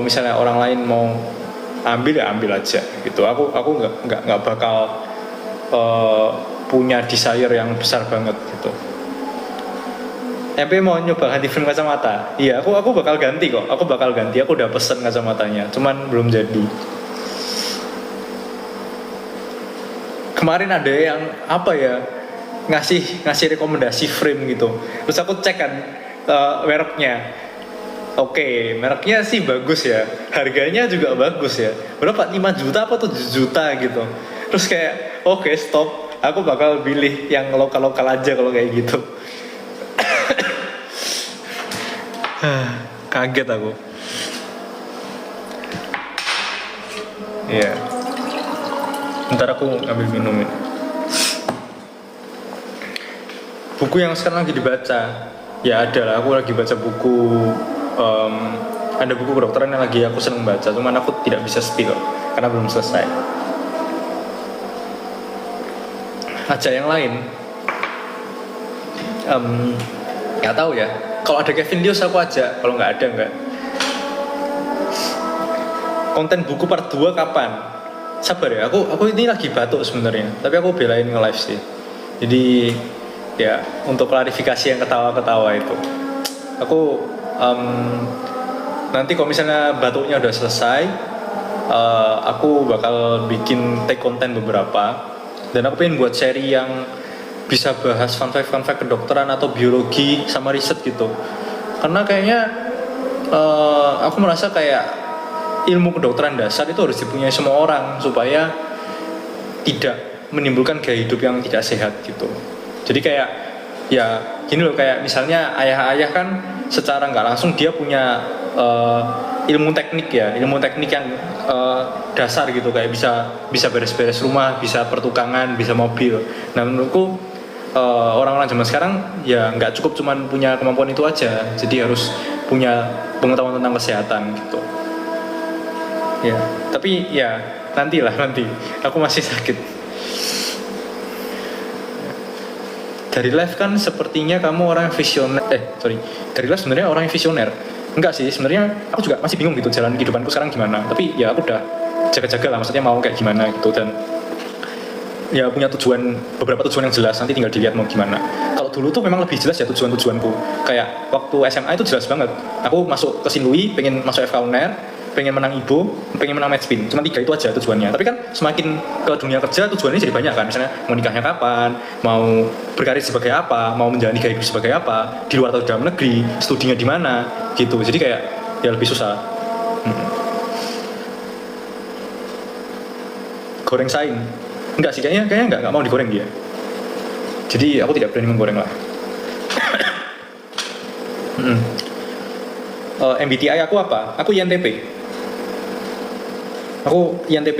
misalnya orang lain mau ambil ya ambil aja gitu. Aku nggak bakal punya desire yang besar banget gitu. MP mau nyoba ganti frame kacamata. Iya, aku bakal ganti kok. Aku bakal ganti. Aku udah pesen kacamatanya, cuman belum jadi. Kemarin ada yang apa ya, ngasih rekomendasi frame gitu. Terus aku cek kan mereknya. Oke, mereknya sih bagus ya. Harganya juga bagus ya. Berapa? 5 juta apa 7 juta gitu. Terus kayak oke, stop. Aku bakal pilih yang lokal-lokal aja kalau kayak gitu. Kaget aku. Iya. Ntar aku ngambil minum ini. Buku yang sekarang lagi dibaca, ya ada lah. Aku lagi baca buku. Ada buku kedokteran yang lagi aku seneng baca, cuman aku tidak bisa spill karena belum selesai. Aja yang lain. Nggak tahu ya. Kalau ada Kevin Lius aku ajak, kalau nggak ada nggak. Konten buku part 2 kapan? Sabar ya, aku ini lagi batuk sebenarnya, tapi aku belain nge-live sih. Jadi ya untuk klarifikasi yang ketawa-ketawa itu, aku nanti kalau misalnya batuknya udah selesai, aku bakal bikin take konten beberapa, dan aku pengen buat seri yang bisa bahas fun fact kedokteran atau biologi sama riset gitu. Karena kayaknya aku merasa kayak ilmu kedokteran dasar itu harus dipunyai semua orang supaya tidak menimbulkan gaya hidup yang tidak sehat gitu. Jadi kayak ya gini loh, kayak misalnya ayah-ayah kan secara nggak langsung dia punya ilmu teknik yang dasar gitu, kayak bisa beres-beres rumah, bisa pertukangan, bisa mobil. Nah menurutku orang-orang zaman sekarang ya nggak cukup cuman punya kemampuan itu aja, jadi harus punya pengetahuan tentang kesehatan gitu. Ya, tapi ya nanti aku masih sakit. Dari live kan sepertinya kamu orang yang visioner. Dari live sebenarnya orang yang visioner. Enggak sih, sebenarnya aku juga masih bingung gitu jalan kehidupanku sekarang gimana. Tapi ya aku udah jaga-jaga lah, maksudnya mau kayak gimana gitu, dan ya punya beberapa tujuan yang jelas, nanti tinggal dilihat mau gimana. Kalau dulu tuh memang lebih jelas ya tujuanku. Kayak waktu SMA itu jelas banget. Aku masuk ke Sinlui, pengen masuk FK UNER, pengen menang IBO, pengen menang match spin. Cuma 3 itu aja tujuannya. Tapi kan semakin ke dunia kerja tujuannya jadi banyak kan. Misalnya mau nikahnya kapan, mau berkarir sebagai apa, mau menjalani gaya hidup sebagai apa, di luar atau di dalam negeri, studinya di mana, gitu. Jadi kayak ya lebih susah. Goreng saing. Enggak sih, kayaknya enggak mau digoreng dia. Jadi aku tidak berani menggoreng lah. MBTI aku apa? Aku INTP.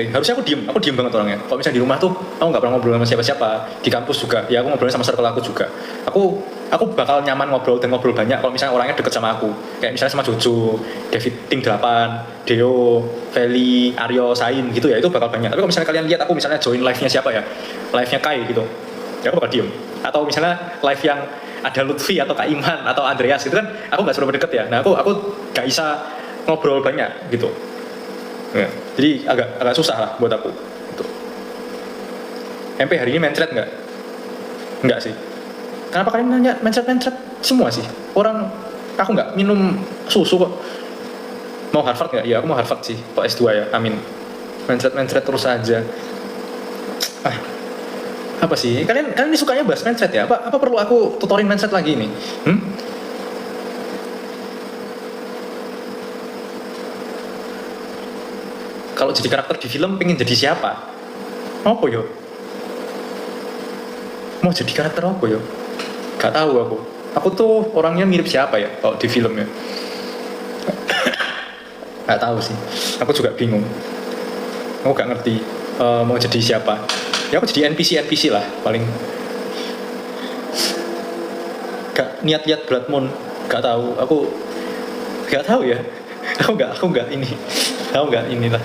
Harusnya aku diem banget orangnya. Kalau misalnya di rumah tuh aku nggak pernah ngobrol sama siapa-siapa. Di kampus juga, ya aku ngobrolnya sama circle aku juga. Aku bakal nyaman ngobrol banyak kalau misalnya orangnya deket sama aku. Kayak misalnya sama Jojo, David Ting 8, Deo, Feli, Aryo, Sain gitu ya, itu bakal banyak. Tapi kalau misalnya kalian lihat aku misalnya join live-nya siapa ya, live-nya Kai gitu, ya aku bakal diem. Atau misalnya live yang ada Lutfi atau Kak Iman atau Andreas gitu kan, aku nggak seberapa deket ya. Nah aku nggak bisa ngobrol banyak gitu. Ya, jadi agak susah lah buat aku. Gitu. MP hari ini mencret nggak? Nggak sih. Kenapa kalian nanya mencret semua sih? Aku nggak minum susu kok. Mau Harvard nggak? Ya aku mau Harvard sih. Kok S2 ya? Amin. Mencret terus aja. Apa sih? Kalian ini sukanya bahas mencret ya? Apa perlu aku tutorin mencret lagi ini? Kalau jadi karakter di film pengen jadi siapa? Apa yo? Mau jadi karakter apa yo? Gak tahu aku. Aku tuh orangnya mirip siapa ya kalau di film ya? Gak tahu sih. Aku juga bingung. Aku gak ngerti mau jadi siapa. Ya aku jadi NPC lah paling. Gak niat lihat Blood Moon. Gak tahu. Aku gak tahu ya. Aku nggak inilah.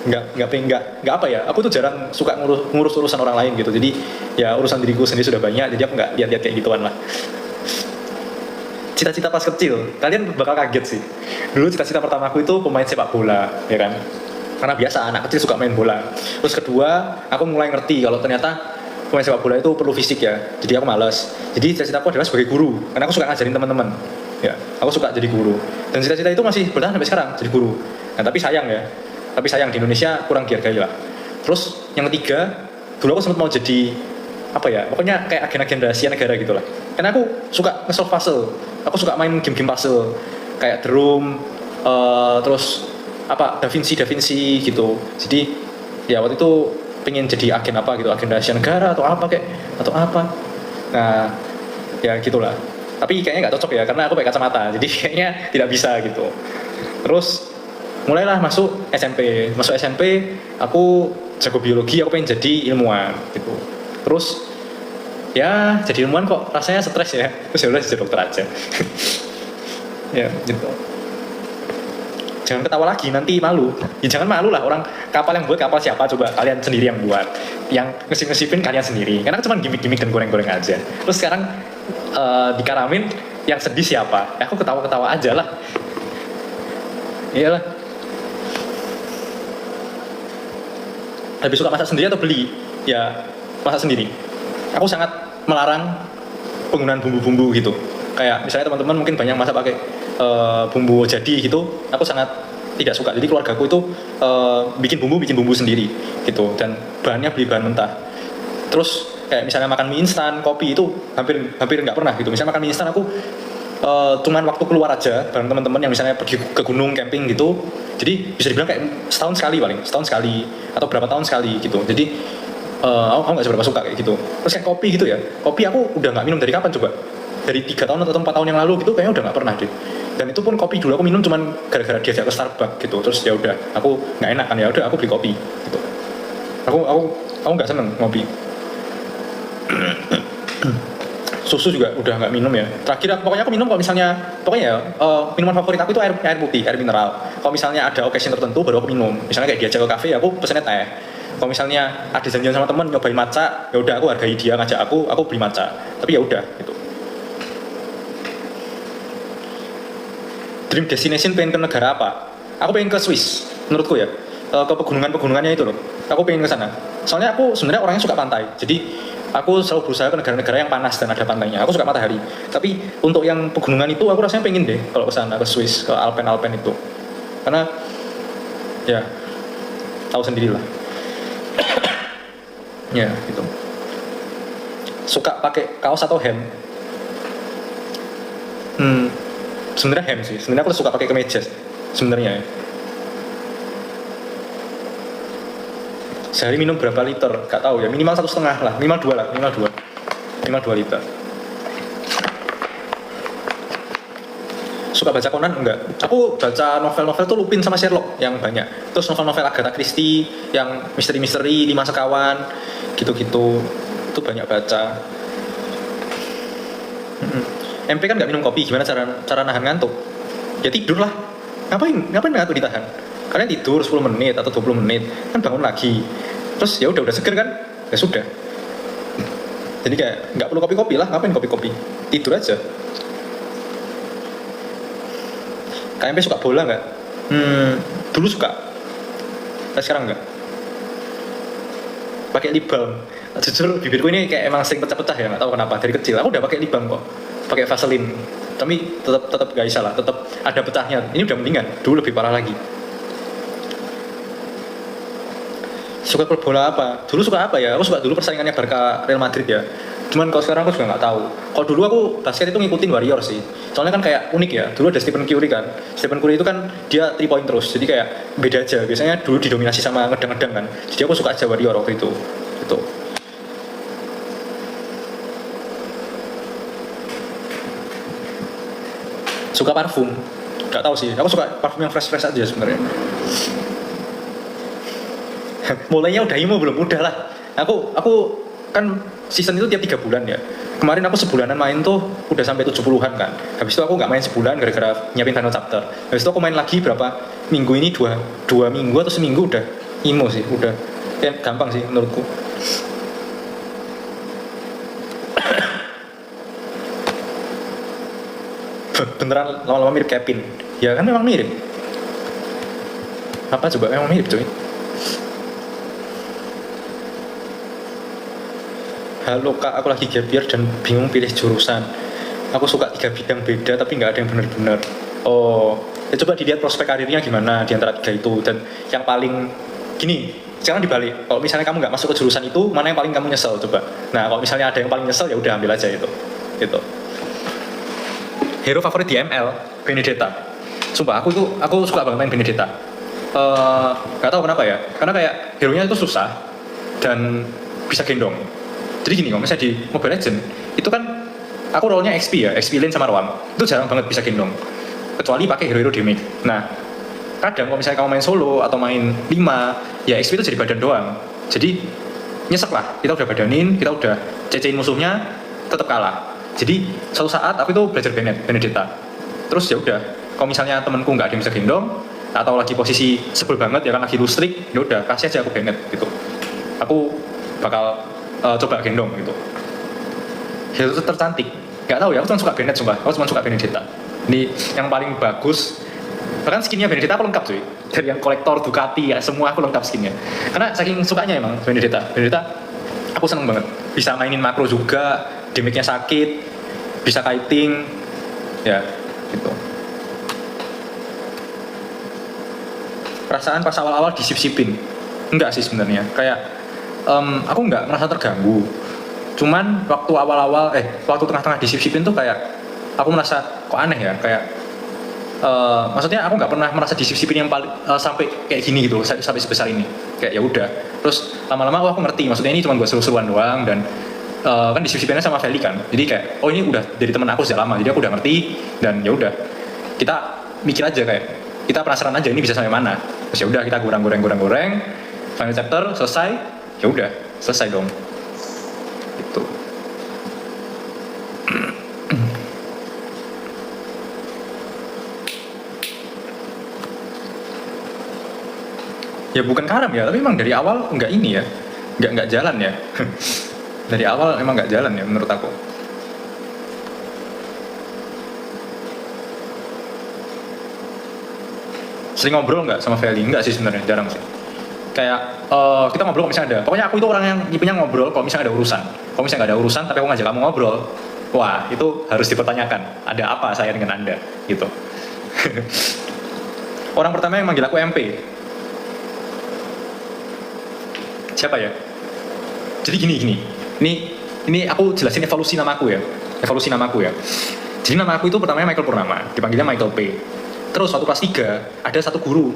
Nggak apa ya, aku tuh jarang suka ngurus urusan orang lain gitu, jadi ya urusan diriku sendiri sudah banyak, jadi aku nggak lihat-lihat kayak gituan lah. cita-cita pas kecil, kalian bakal kaget sih. Dulu cita-cita pertamaku itu pemain sepak bola, ya kan? Karena biasa anak kecil suka main bola. Terus kedua, aku mulai ngerti kalau ternyata pemain sepak bola itu perlu fisik ya. Jadi aku malas. Jadi cita-citaku adalah sebagai guru, karena aku suka ngajarin teman-teman. Ya, aku suka jadi guru. Dan cita-cita itu masih bertahan sampai sekarang, jadi guru. Nah, tapi sayang ya. Tapi sayang di Indonesia kurang dihargai lah. Terus yang ketiga, dulu aku sempat mau jadi apa ya? Pokoknya kayak agen-agen rahasia negara gitu lah. Karena aku suka nge-solve puzzle. Aku suka main game-game puzzle kayak The Room, terus apa Da Vinci gitu. Jadi ya waktu itu pengen jadi agen apa gitu, agen rahasia negara atau apa kayak atau apa. Nah ya gitulah. Tapi kayaknya nggak cocok ya karena aku pakai kacamata, jadi kayaknya tidak bisa gitu. Terus mulailah masuk SMP. Masuk SMP aku jago biologi, aku pengen jadi ilmuwan gitu. Terus ya jadi ilmuwan kok rasanya stres ya. Terus ya udah jadi dokter aja. Ya gitu. Jangan ketawa lagi, nanti malu. Ya jangan malu lah, orang kapal yang buat kapal siapa coba, kalian sendiri yang buat. Yang ngesip-ngesipin kalian sendiri. Karena cuma gimmick-gimmick dan goreng-goreng aja. Terus sekarang dikaramin yang sedih siapa? Ya aku ketawa-ketawa aja lah. Iyalah. Lebih suka masak sendiri atau beli? Ya masak sendiri. Aku sangat melarang penggunaan bumbu-bumbu gitu. Kayak misalnya teman-teman mungkin banyak masak pakai bumbu jadi gitu, aku sangat tidak suka. Jadi keluargaku itu bikin bumbu sendiri gitu, dan bahannya beli bahan mentah. Terus kayak misalnya makan mie instan, kopi itu hampir nggak pernah gitu. Misalnya makan mie instan aku cuman waktu keluar aja bareng teman-teman yang misalnya pergi ke gunung camping gitu. Jadi bisa dibilang kayak setahun sekali atau berapa tahun sekali gitu. Jadi aku nggak seberapa suka kayak gitu. Terus kayak kopi gitu ya, kopi aku udah nggak minum dari kapan coba? Dari 3 tahun atau 4 tahun yang lalu gitu kayaknya udah nggak pernah deh. Dan itu pun kopi dulu aku minum cuman gara-gara diajak ke Starbucks gitu. Terus ya udah aku nggak enak kan, ya udah aku beli kopi gitu. Aku nggak seneng ngopi. Susu juga udah nggak minum ya. Terakhir pokoknya aku minum kalau misalnya minuman favorit aku itu air putih, air mineral. Kalau misalnya ada occasion tertentu baru aku minum. Misalnya kayak diajak ke kafe aku pesennya teh. Kalau misalnya ada janjian sama temen nyobain matcha, ya udah aku hargai dia ngajak aku beli matcha. Tapi ya udah gitu. Dream destination pengen ke negara apa? Aku pengen ke Swiss, menurutku ya. Ke pegunungannya itu loh. Aku pengen ke sana. Soalnya aku sebenarnya orangnya suka pantai. Jadi aku selalu berusaha ke negara-negara yang panas dan ada pantainya. Aku suka matahari. Tapi untuk yang pegunungan itu aku rasanya pengen deh kalau ke sana, ke Swiss, ke Alpen itu. Karena ya tahu sendirilah. Ya gitu. Suka pakai kaos atau hem? Sebenarnya hem sih. Sebenarnya aku suka pakai kemeja sebenarnya ya. Sehari minum berapa liter? Gak tahu ya. Minimal 1,5 lah. Minimal 2 liter. Suka baca Conan? Enggak. Aku baca novel-novel tuh Lupin sama Sherlock yang banyak. Terus novel-novel Agatha Christie yang misteri-misteri, 5 sekawan gitu-gitu. Itu banyak baca. MP kan nggak minum kopi, gimana cara nahan ngantuk? Ya tidur lah. Ngapain ngantuk ditahan? Kalian tidur 10 menit atau 20 menit, kan bangun lagi. Terus ya udah seger kan? Ya sudah. Jadi kayak nggak perlu kopi-kopi lah, ngapain kopi-kopi? Tidur aja. KMP suka bola nggak? Dulu suka. Sekarang nggak. Pakai lip balm. Jujur bibirku ini kayak emang sering pecah-pecah ya, nggak tahu kenapa dari kecil. Aku udah pakai lip balm kok. Pakai Vaseline, tapi tetap gak bisa lah, tetap ada pecahnya. Ini udah mendingan, dulu lebih parah lagi. Suka klub bola apa? Dulu suka apa ya? Aku suka dulu persaingannya Barca Real Madrid ya. Cuman kalau sekarang aku juga nggak tahu. Kalau dulu aku basket itu ngikutin Warriors sih. Soalnya kan kayak unik ya. Dulu ada Stephen Curry kan. Stephen Curry itu kan dia 3 point terus. Jadi kayak beda aja. Biasanya dulu didominasi sama ngedang-ngedang kan. Jadi aku suka aja Warrior waktu itu. Gitu. Suka parfum, nggak tahu sih. Aku suka parfum yang fresh aja sebenarnya. Mulainya udah emo belum? Udah lah. Aku kan season itu tiap 3 bulan ya. Kemarin aku sebulanan main tuh udah sampai 70-an kan. Habis itu aku nggak main sebulan gara-gara nyiapin final chapter. Habis itu aku main lagi berapa minggu ini, dua minggu atau seminggu udah emo sih. Udah ya gampang sih menurutku. Beneran lama-lama mirip Kevin. Ya kan memang mirip. Apa coba memang mirip cuy. Halo kak, aku lagi gap year dan bingung pilih jurusan. Aku suka 3 bidang beda tapi nggak ada yang benar-benar. Oh, ya coba dilihat prospek karirnya gimana di antara 3 itu. Dan yang paling gini, sekarang dibalik. Kalau misalnya kamu nggak masuk ke jurusan itu, mana yang paling kamu nyesel coba. Nah, kalau misalnya ada yang paling nyesel ya udah ambil aja itu. Gitu. Hero favorit di ML, Benedetta. Sumpah, aku suka banget main Benedetta. Gak tahu kenapa ya, karena kayak hero-nya itu susah dan bisa gendong. Jadi gini, kalau misalnya di Mobile Legends itu kan aku role-nya XP ya, XP lane sama Roam. Itu jarang banget bisa gendong. Kecuali pakai hero-hero damage. Nah, kadang kalau misalnya kamu main solo atau main 5, ya XP itu jadi badan doang. Jadi nyesek lah, kita udah badanin, kita udah cecein musuhnya, tetap kalah. Jadi suatu saat aku itu belajar Benedetta. Terus ya udah, kalau misalnya temanku nggak ada yang bisa gendong atau lagi posisi sebel banget ya kan lagi lustrik, ya udah kasih aja aku Bennett gitu. Aku bakal coba gendong gitu. Hero tercantik, nggak tahu ya, aku cuma suka Bennett sumpah. Aku cuma suka Benedetta. Ini yang paling bagus. Bahkan skinnya Benedetta aku lengkap cuy. Dari yang kolektor Ducati ya semua aku lengkap skinnya. Karena saking sukanya emang Benedetta aku seneng banget. Bisa mainin makro juga, damage-nya sakit, bisa kiting, ya gitu. Perasaan pas awal-awal disip-sipin, enggak sih sebenarnya. Kayak aku nggak merasa terganggu. Cuman waktu awal-awal, waktu tengah-tengah disip-sipin tuh kayak aku merasa kok aneh ya, kayak maksudnya aku nggak pernah merasa disip-sipin yang paling sampai kayak gini gitu, sampai sebesar ini. Kayak ya udah. Terus lama-lama aku ngerti, maksudnya ini cuma buat seru-seruan doang dan kan disip-sipinnya sama Feli kan. Jadi kayak oh ini udah dari teman aku sejak lama, jadi aku udah ngerti dan ya udah. Kita mikir aja kayak kita penasaran aja ini bisa sampai mana. Terus ya udah kita goreng, final chapter selesai, ya udah selesai dong. Gitu. Ya bukan karam ya, tapi memang dari awal nggak ini ya, nggak jalan ya. Dari awal emang nggak jalan ya menurut aku. Sering ngobrol nggak sama Feli? Nggak sih sebenarnya, jarang sih. Kayak kita ngobrol kalau misalnya ada. Pokoknya aku itu orang yang tipenya ngobrol kalau misalnya ada urusan. Kalau misalnya nggak ada urusan, tapi aku ngajak kamu ngobrol, wah itu harus dipertanyakan. Ada apa saya dengan Anda? Gitu. Orang pertama yang manggil aku MP. Siapa ya? Jadi gini. Ini aku jelasin evolusi namaku ya. Jadi nama aku itu pertamanya Michael Purnama, dipanggilnya Michael P. Terus waktu kelas 3 ada satu guru.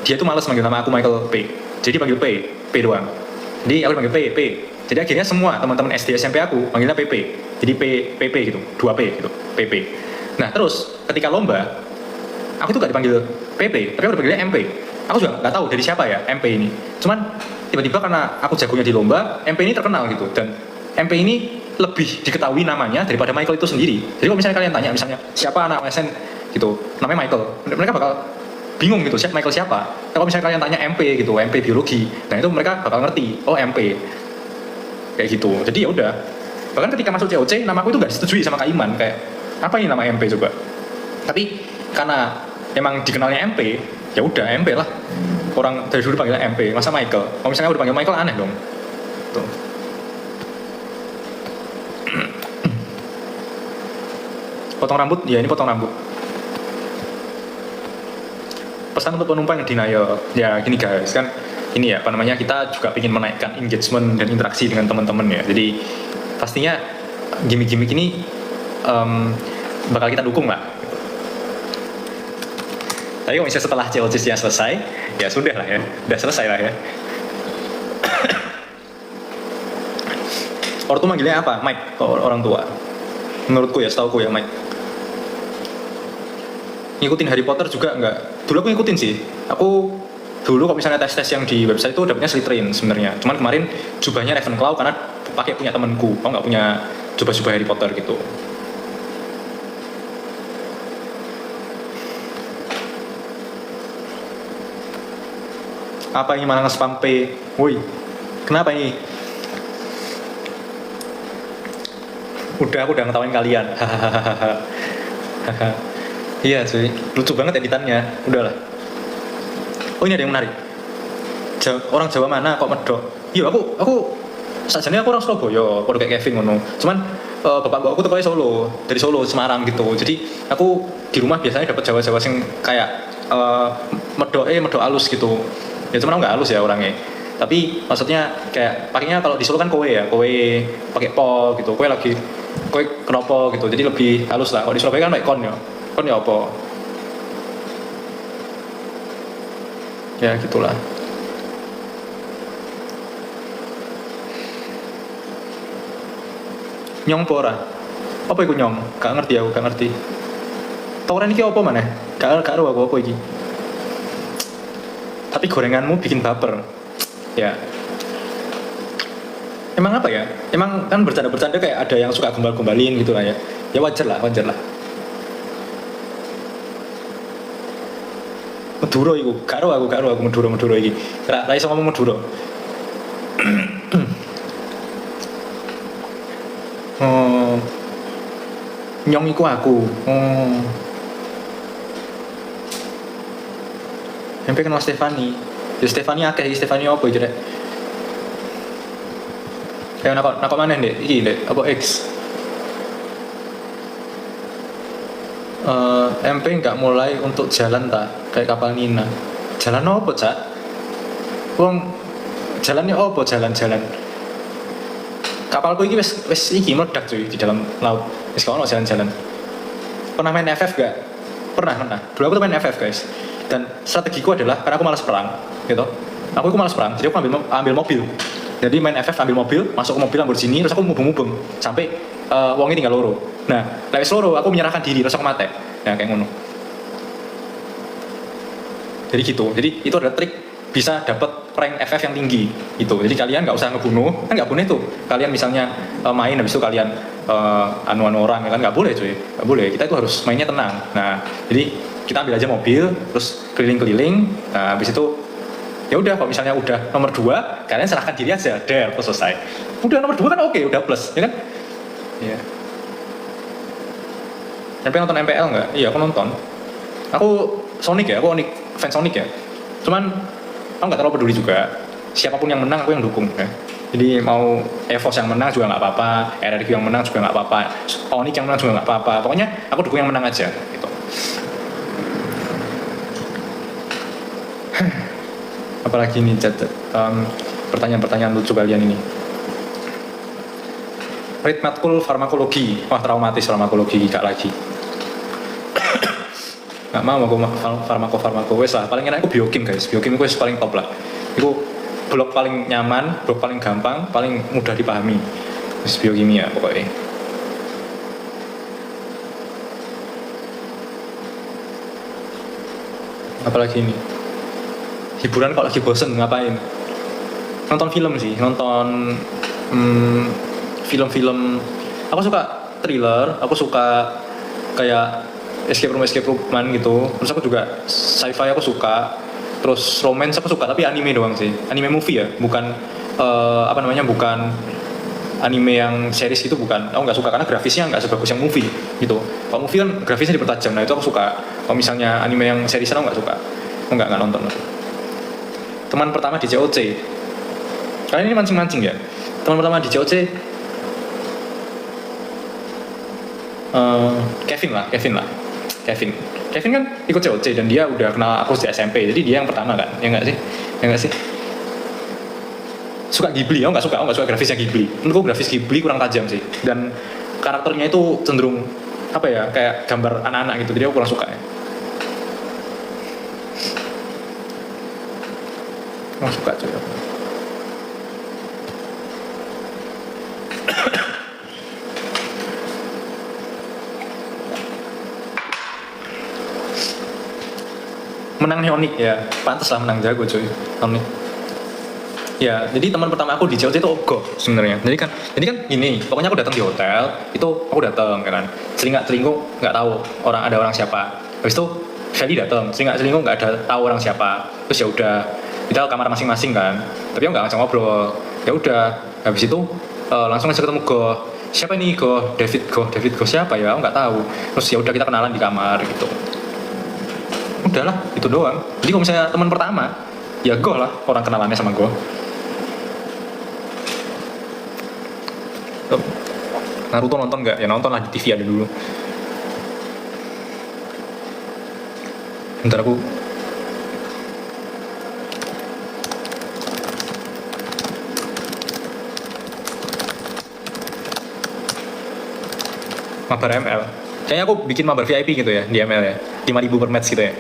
Dia tuh malas manggil nama aku Michael P. Jadi panggil P doang. Jadi aku panggil P. Jadi akhirnya semua teman-teman SD SMP aku panggilnya PP. Jadi PP gitu, 2P gitu, PP. Nah, terus ketika lomba, aku tuh gak dipanggil PP, tapi aku dipanggilnya MP. Aku juga gak tahu dari siapa ya MP ini. Cuman tiba-tiba karena aku jagonya di lomba, MP ini terkenal gitu, dan MP ini lebih diketahui namanya daripada Michael itu sendiri. Jadi kalau misalnya kalian tanya misalnya siapa anak SN gitu, namanya Michael, mereka bakal bingung gitu, Michael siapa. Kalau misalnya kalian tanya MP gitu, MP biologi, nah itu mereka bakal ngerti, oh MP kayak gitu. Jadi ya udah. Bahkan ketika masuk COC, nama aku itu gak disetujui sama Kak Iman, kayak apa ini nama MP coba. Tapi karena emang dikenalnya MP, ya udah MP lah. Orang dari dulu panggilnya MP, masa Michael? Kalau misalnya udah panggil Michael aneh dong. Tuh. Potong rambut? Ya ini potong rambut. Pesan untuk penumpang yang denial. Ya gini guys, kan ini ya apa namanya, kita juga ingin menaikkan engagement dan interaksi dengan teman-teman ya. Jadi pastinya gimmick-gimmick ini bakal kita dukung lah. Tapi kalau misalnya setelah COC-nya selesai, ya sudah lah ya, udah selesai lah ya. Ortu manggilnya apa? Mike, kalau orang tua. Menurutku ya, setauku ya Mike. Ngikutin Harry Potter juga enggak. Dulu aku ngikutin sih. Aku dulu kalau misalnya tes-tes yang di website itu dapetnya Slytherin sebenarnya. Cuman kemarin jubahnya Ravenclaw karena pakai punya temanku. Aku nggak punya jubah-jubah Harry Potter gitu. Apa ini malah nge-spam P? Woi, kenapa ini? Aku udah ngetawain kalian. Iya cuy, lucu banget editannya. Udahlah. Oh ini ada yang menarik. Orang Jawa mana kok medok? Iya aku sajane aku orang Surabaya, padha kayak Kevin ngono. Cuman bapak aku tuh kayak Solo, dari Solo, Semarang gitu. Jadi aku di rumah biasanya dapat Jawa-Jawa sing kayak medok halus gitu. Ya cuman aku nggak halus ya orangnya. Tapi maksudnya kayak pakainya kalau di Solo kan kowe ya, kowe pakai po gitu. Kowe kenapa gitu. Jadi lebih halus lah. Kalau di Surabaya kan pakai kon ya. Kon ya apa? Ya gitulah. Nyong apa ora? Apa iku nyong? Gak ngerti aku, gak ngerti. Toren iki apa maneh? Gak karo aku apa iki. Tapi gorenganmu bikin baper. Ya. Emang apa ya? Emang kan bercanda-bercanda kayak ada yang suka gombal-gombalin gitu lah ya. Ya wajar lah, wajar lah. Meduro iku, karo aku Meduro iki. Ra iso ngomong Meduro. Oh, nyong iku aku. Oh. Sampai kenal Stefani. Ya Stefani akeh, Stefani apa iki rek? Kayak nakok mana ndek? Iki ndek, apa X? MP nggak mulai untuk jalan tak? Kayak kapal Nina. Jalan apa cak? Wong jalannya apa jalan-jalan? Kapalku ini wes iki meledak cuy di dalam laut. Wes kalau jalan-jalan. Pernah main FF gak? Pernah. Dulu aku tuh main FF guys. Dan strategiku adalah karena aku malas perang, gitu. Aku malas perang, jadi aku ambil mobil. Jadi main FF ambil mobil, masuk ke mobil Lamborghini, terus aku mubeng-mubeng sampai wongnya tinggal loro. Nah, lewis loro aku menyerahkan diri, terus aku mati. Nah, kayak ngono. Jadi gitu. Jadi itu adalah trik bisa dapat rank FF yang tinggi gitu. Jadi kalian nggak usah ngebunuh, kan nggak bunuh itu. Kalian misalnya main habis itu kalian anu-anu orang kan nggak boleh cuy, nggak boleh. Kita itu harus mainnya tenang. Nah, jadi kita ambil aja mobil, terus keliling-keliling. Nah, habis itu ya udah. Kalau misalnya udah nomor 2, kalian serahkan diri aja, terus selesai. Udah nomor 2 kan oke, udah plus, ya kan? Iya. Sampai nonton MPL nggak? Iya, aku nonton. Aku Sonic ya, aku fans Sonic ya. Cuman aku nggak terlalu peduli juga. Siapapun yang menang aku yang dukung ya. Jadi mau EVOS yang menang juga nggak apa-apa, RRQ yang menang juga nggak apa-apa, Sonic yang menang juga nggak apa-apa. Pokoknya aku dukung yang menang aja gitu. Apalagi nih pertanyaan-pertanyaan lucu kalian ini. Read matkul farmakologi. Wah, traumatis farmakologi gak lagi. Gak mau aku farmako wes lah. Paling enak aku biokim guys. Biokim itu paling top lah. Itu blok paling nyaman, blok paling gampang, paling mudah dipahami. Terus biokimia pokoknya. Apalagi ini. Hiburan kalau lagi bosen ngapain? Nonton film sih, nonton film-film. Aku suka thriller, aku suka kayak escape room-an gitu. Terus aku juga sci-fi aku suka. Terus romance aku suka, tapi anime doang sih. Anime movie ya, bukan bukan anime yang series itu bukan. Aku nggak suka karena grafisnya nggak sebagus yang movie gitu. Kalau movie kan grafisnya dipertajam, nah itu aku suka. Kalau misalnya anime yang series aku nggak suka. Aku nggak nonton. Teman pertama di COC. Kalian ini mancing-mancing ya. Teman pertama di COC Kevin kan ikut COC dan dia udah kenal aku di SMP, jadi dia yang pertama kan, ya nggak sih? Suka Ghibli, aku nggak suka grafisnya Ghibli. Menurutku grafis Ghibli kurang tajam sih, dan karakternya itu cenderung apa ya, kayak gambar anak-anak gitu, jadi aku kurang suka ya. Kurang suka cuy. Menang Neonic ya, pantas lah menang jago cuy, Neonic. Ya, jadi teman pertama aku di COC itu Ogo sebenarnya. Jadi kan gini, pokoknya aku datang di hotel, itu aku datang kan. Selingkuh nggak tahu ada orang siapa. Habis itu Feli datang, selingkuh nggak ada tahu orang siapa. Terus ya udah, kita ke kamar masing-masing kan. Tapi aku nggak ngajak ngobrol. Ya udah, habis itu langsung aja ketemu Go. siapa ini David Go siapa ya, aku nggak tahu. Terus ya udah kita kenalan di kamar gitu. Udahlah itu doang. Jadi kalau misalnya teman pertama ya Go lah orang kenalannya sama Go. Naruto nonton nggak? Ya nonton lah di TV ada dulu. Bentar aku mabar ML. Kayaknya aku bikin mabar VIP gitu ya di ML ya. 5.000 per match gitu ya.